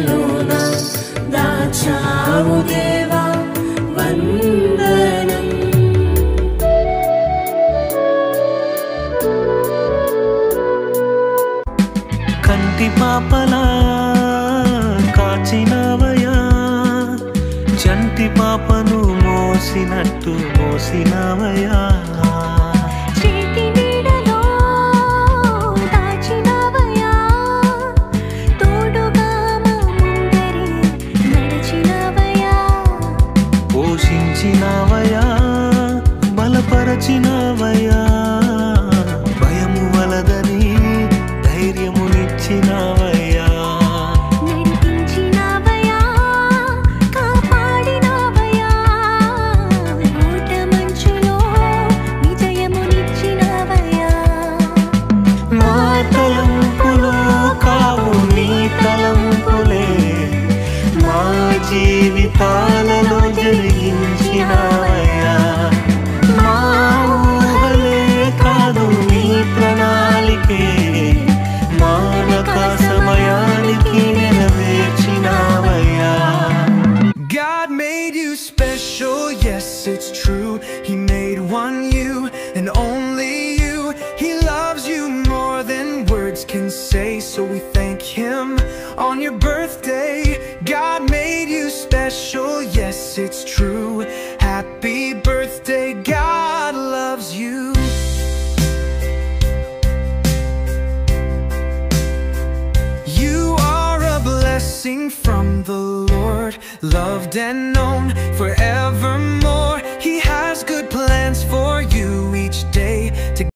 నీడలోన దాచావు దేవా వందనం. కంటి పాపలా కాచినవయా, చంటి పాపను మోసినట్టు మోసినవయా. పోషించినవయా, బలపరచినవయా, భయము వలదని ధైర్యమునిచ్చినవయా. మా తలంపులు కావు నీ తలంపులే, మా జీవితాలలో జరిగించినవయ్యా. మా ఊహలే కాదు నీ ప్రణాళికే, మానక సమయానికి నెరవేర్చినవయ్యా. God made you special, yes it's true. He made one you and only you. He loves you more than words can say, so we thank him on your birthday. God made you special, yes it's true. Happy birthday, God loves you. You are a blessing from the Lord, loved and known forever